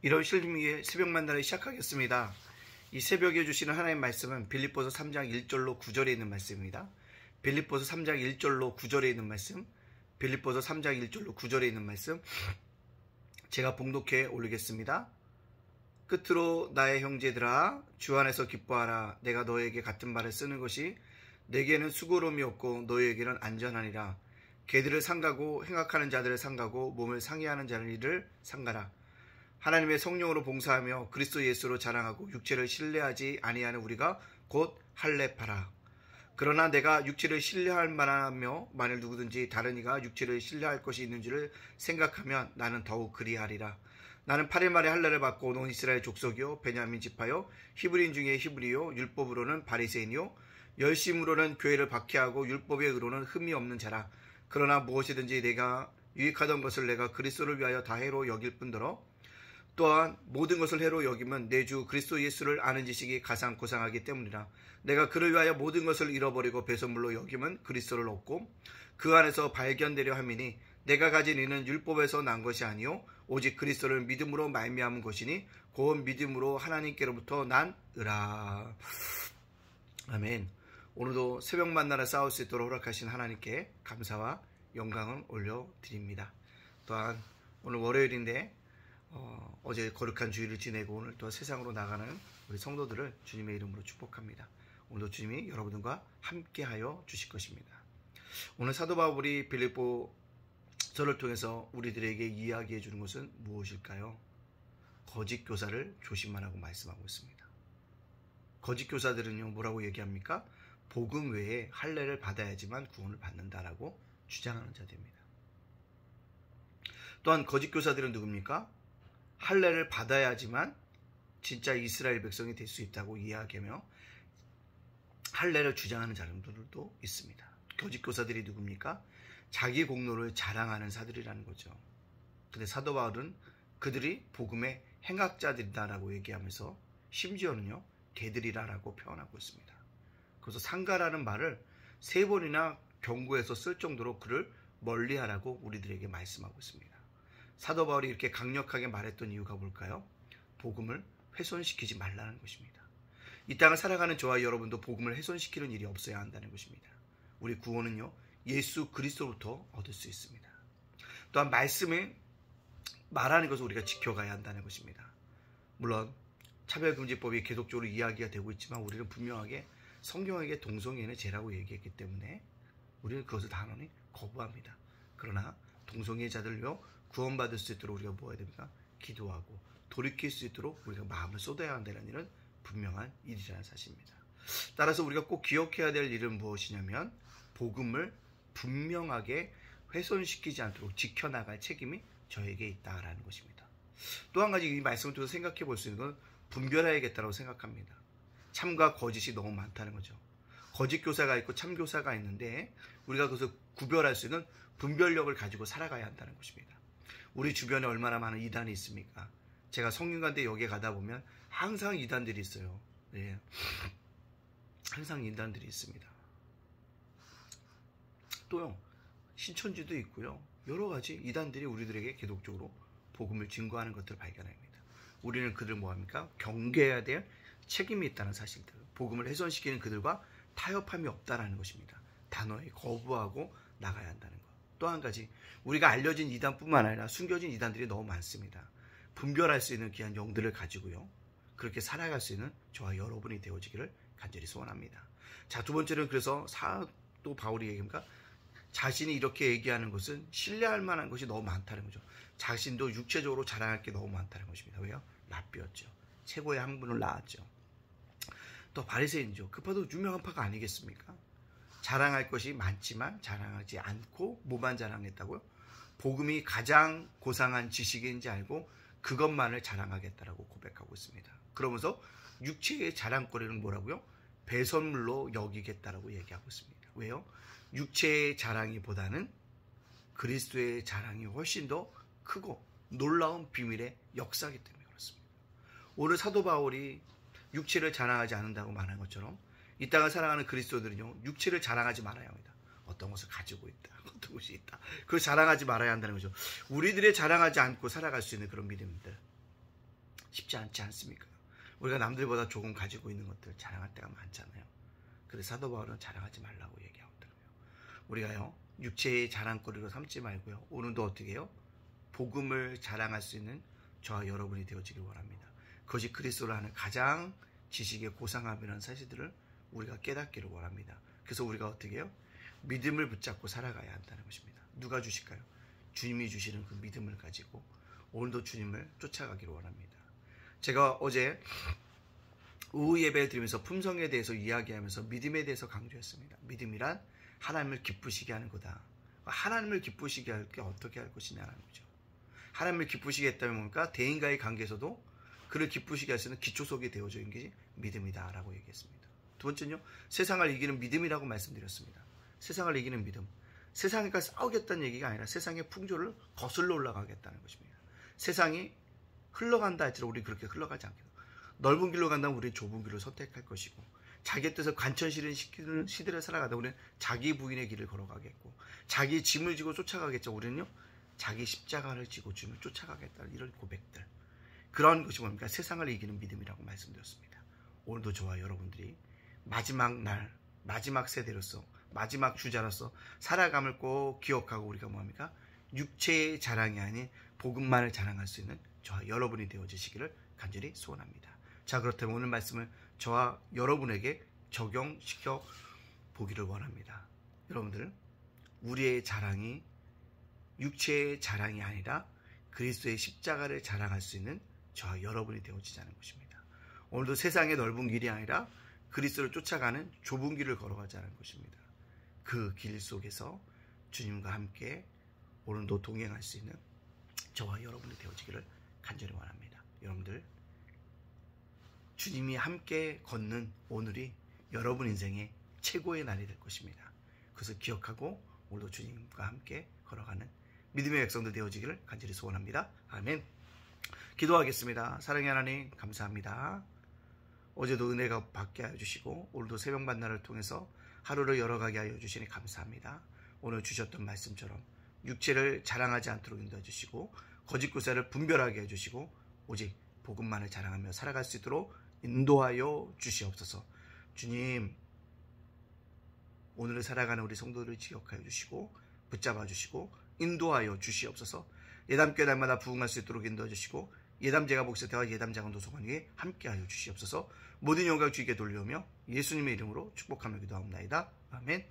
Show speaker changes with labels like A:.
A: 1월 12일 새벽 만나를 시작하겠습니다. 이 새벽에 주시는 하나님의 말씀은 빌립보서 3장 1절로 9절에 있는 말씀입니다. 빌립보서 3장 1절로 9절에 있는 말씀, 빌립보서 3장 1절로 9절에 있는 말씀, 제가 봉독해 올리겠습니다. 끝으로 나의 형제들아, 주 안에서 기뻐하라. 내가 너에게 같은 말을 쓰는 것이 내게는 수고로움이 없고 너희에게는 안전하니라. 개들을 상가고 행악하는 자들을 상가고 몸을 상해하는 자를 상가라. 하나님의 성령으로 봉사하며 그리스도 예수로 자랑하고 육체를 신뢰하지 아니하는 우리가 곧 할례파라. 그러나 내가 육체를 신뢰할 만하며 만일 누구든지 다른 이가 육체를 신뢰할 것이 있는지를 생각하면 나는 더욱 그리하리라. 나는 8일 만에 할례를 받고 온 이스라엘 족속이요 베냐민 지파요 히브리인 중에 히브리요 율법으로는 바리새인이요 열심으로는 교회를 박해하고 율법의 의로는 흠이 없는 자라. 그러나 무엇이든지 내가 유익하던 것을 내가 그리스도를 위하여 다 해로 여길 뿐더러 또한 모든 것을 해로 여기면 내 주 그리스도 예수를 아는 지식이 가장 고상하기 때문이라. 내가 그를 위하여 모든 것을 잃어버리고 배설물로 여기면 그리스도를 얻고 그 안에서 발견되려 함이니 내가 가진 이는 율법에서 난 것이 아니요 오직 그리스도를 믿음으로 말미암은 것이니 곧 믿음으로 하나님께로부터 난 의라. 아멘. 오늘도 새벽 만나를 싸울 수 있도록 허락하신 하나님께 감사와 영광을 올려드립니다. 또한 오늘 월요일인데 어제 거룩한 주일을 지내고 오늘 또 세상으로 나가는 우리 성도들을 주님의 이름으로 축복합니다. 오늘도 주님이 여러분들과 함께하여 주실 것입니다. 오늘 사도 바울이 빌립보서를 통해서 우리들에게 이야기해 주는 것은 무엇일까요? 거짓 교사를 조심하라고 말씀하고 있습니다. 거짓 교사들은요 뭐라고 얘기합니까? 복음 외에 할례를 받아야지만 구원을 받는다라고 주장하는 자들입니다. 또한 거짓 교사들은 누굽니까? 할례를 받아야지만 진짜 이스라엘 백성이 될 수 있다고 이야기하며 할례를 주장하는 사람들도 있습니다. 거짓 교사들이 누굽니까? 자기 공로를 자랑하는 사들이라는 거죠. 근데 사도 바울은 그들이 복음의 행악자들이다라고 얘기하면서 심지어는요 개들이라고 표현하고 있습니다. 그래서 상가라는 말을 3번이나 경고해서 쓸 정도로 그를 멀리하라고 우리들에게 말씀하고 있습니다. 사도 바울이 이렇게 강력하게 말했던 이유가 뭘까요? 복음을 훼손시키지 말라는 것입니다. 이 땅을 살아가는 저와 여러분도 복음을 훼손시키는 일이 없어야 한다는 것입니다. 우리 구원은요 예수 그리스도로부터 얻을 수 있습니다. 또한 말씀에 말하는 것을 우리가 지켜가야 한다는 것입니다. 물론 차별금지법이 계속적으로 이야기가 되고 있지만 우리는 분명하게 성경에게 동성애는 죄라고 얘기했기 때문에 우리는 그것을 단호히 거부합니다. 그러나 동성애자들요 구원받을 수 있도록 우리가 뭐 해야 됩니까? 기도하고 돌이킬 수 있도록 우리가 마음을 쏟아야 한다는 일은 분명한 일이라는 사실입니다. 따라서 우리가 꼭 기억해야 될 일은 무엇이냐면 복음을 분명하게 훼손시키지 않도록 지켜나갈 책임이 저에게 있다라는 것입니다. 또 한 가지 이 말씀을 통해서 생각해 볼 수 있는 건 분별해야겠다고 생각합니다. 참과 거짓이 너무 많다는 거죠. 거짓 교사가 있고 참 교사가 있는데 우리가 그것을 구별할 수 있는 분별력을 가지고 살아가야 한다는 것입니다. 우리 주변에 얼마나 많은 이단이 있습니까? 제가 성균관대 역에 가다 보면 항상 이단들이 있어요. 네. 항상 이단들이 있습니다. 또요 신천지도 있고요. 여러 가지 이단들이 우리들에게 계속적으로 복음을 증거하는 것들을 발견합니다. 우리는 그들을 뭐합니까? 경계해야 될 책임이 있다는 사실들, 복음을 훼손시키는 그들과 타협함이 없다라는 것입니다. 단호히 거부하고 나가야 한다는 것. 또 한 가지 우리가 알려진 이단뿐만 아니라 숨겨진 이단들이 너무 많습니다. 분별할 수 있는 귀한 영들을 가지고요 그렇게 살아갈 수 있는 저와 여러분이 되어지기를 간절히 소원합니다. 자, 두 번째는 그래서 사도 바울이 얘기합니까? 자신이 이렇게 얘기하는 것은 신뢰할 만한 것이 너무 많다는 거죠. 자신도 육체적으로 자랑할 게 너무 많다는 것입니다. 왜요? 랍비였죠. 최고의 한 분을 낳았죠. 또 바리새인이죠. 그 파도 유명한 파가 아니겠습니까? 자랑할 것이 많지만 자랑하지 않고 뭐만 자랑했다고요? 복음이 가장 고상한 지식인지 알고 그것만을 자랑하겠다라고 고백하고 있습니다. 그러면서 육체의 자랑거리는 뭐라고요? 배설물로 여기겠다라고 얘기하고 있습니다. 왜요? 육체의 자랑이보다는 그리스도의 자랑이 훨씬 더 크고 놀라운 비밀의 역사이기 때문에 그렇습니다. 오늘 사도 바울이 육체를 자랑하지 않는다고 말한 것처럼 이 땅을 살아가는 그리스도들은요 육체를 자랑하지 말아야 합니다. 어떤 것을 가지고 있다, 어떤 것이 있다, 그걸 자랑하지 말아야 한다는 거죠. 우리들의 자랑하지 않고 살아갈 수 있는 그런 믿음들, 쉽지 않지 않습니까? 우리가 남들보다 조금 가지고 있는 것들 자랑할 때가 많잖아요. 그래서 사도 바울은 자랑하지 말라고 얘기하더라고요. 우리가요, 육체의 자랑거리로 삼지 말고요, 오늘도 어떻게 해요? 복음을 자랑할 수 있는 저와 여러분이 되어지길 원합니다. 그것이 그리스도를 하는 가장 지식의 고상함이라는 사실들을 우리가 깨닫기를 원합니다. 그래서 우리가 어떻게 해요? 믿음을 붙잡고 살아가야 한다는 것입니다. 누가 주실까요? 주님이 주시는 그 믿음을 가지고 오늘도 주님을 쫓아가기를 원합니다. 제가 어제 오후 예배를 드리면서 품성에 대해서 이야기하면서 믿음에 대해서 강조했습니다. 믿음이란 하나님을 기쁘시게 하는 거다. 하나님을 기쁘시게 할 게 어떻게 할 것이냐라는 거죠. 하나님을 기쁘시게 했다면 뭡니까? 대인과의 관계에서도 그를 기쁘시게 할 수 있는 기초석이 되어져 있는 게 믿음이다 라고 얘기했습니다. 두 번째는요, 세상을 이기는 믿음이라고 말씀드렸습니다. 세상을 이기는 믿음. 세상과 싸우겠다는 얘기가 아니라 세상의 풍조를 거슬러 올라가겠다는 것입니다. 세상이 흘러간다 할지라도 우리 그렇게 흘러가지 않겠다. 넓은 길로 간다면 우리는 좁은 길을 선택할 것이고, 자기의 뜻을 관천시는 시대를 살아가다 우리는 자기 부인의 길을 걸어가겠고, 자기 짐을 지고 쫓아가겠죠. 우리는요, 자기 십자가를 지고 주님을 쫓아가겠다는 이런 고백들, 그런 것이 뭡니까? 세상을 이기는 믿음이라고 말씀드렸습니다. 오늘도 저와 여러분들이 마지막 날, 마지막 세대로서, 마지막 주자로서 살아감을 꼭 기억하고 우리가 뭡니까? 육체의 자랑이 아닌 복음만을 자랑할 수 있는 저와 여러분이 되어주시기를 간절히 소원합니다. 자, 그렇다면 오늘 말씀을 저와 여러분에게 적용시켜 보기를 원합니다. 여러분들, 우리의 자랑이 육체의 자랑이 아니라 그리스도의 십자가를 자랑할 수 있는 저와 여러분이 되어지자는 것입니다. 오늘도 세상의 넓은 길이 아니라 그리스도를 쫓아가는 좁은 길을 걸어가자는 것입니다. 그 길 속에서 주님과 함께 오늘도 동행할 수 있는 저와 여러분이 되어지기를 간절히 원합니다. 여러분들, 주님이 함께 걷는 오늘이 여러분 인생의 최고의 날이 될 것입니다. 그것을 기억하고 오늘도 주님과 함께 걸어가는 믿음의 백성들 되어지기를 간절히 소원합니다. 아멘. 기도하겠습니다. 사랑의 하나님, 감사합니다. 어제도 은혜가 받게 하여 주시고 오늘도 새벽 만나를 통해서 하루를 열어가게 하여 주시니 감사합니다. 오늘 주셨던 말씀처럼 육체를 자랑하지 않도록 인도해 주시고 거짓 구사를 분별하게 해주시고 오직 복음만을 자랑하며 살아갈 수 있도록 인도하여 주시옵소서. 주님, 오늘을 살아가는 우리 성도들을 기억하여 주시고 붙잡아 주시고 인도하여 주시옵소서. 예담교회 날마다 부흥할 수 있도록 인도해 주시고 예담제가 목사대와 예담장은 도서관에 함께하여 주시옵소서. 모든 영광 주님께 돌려오며 예수님의 이름으로 축복하며 기도하옵나이다. 아멘.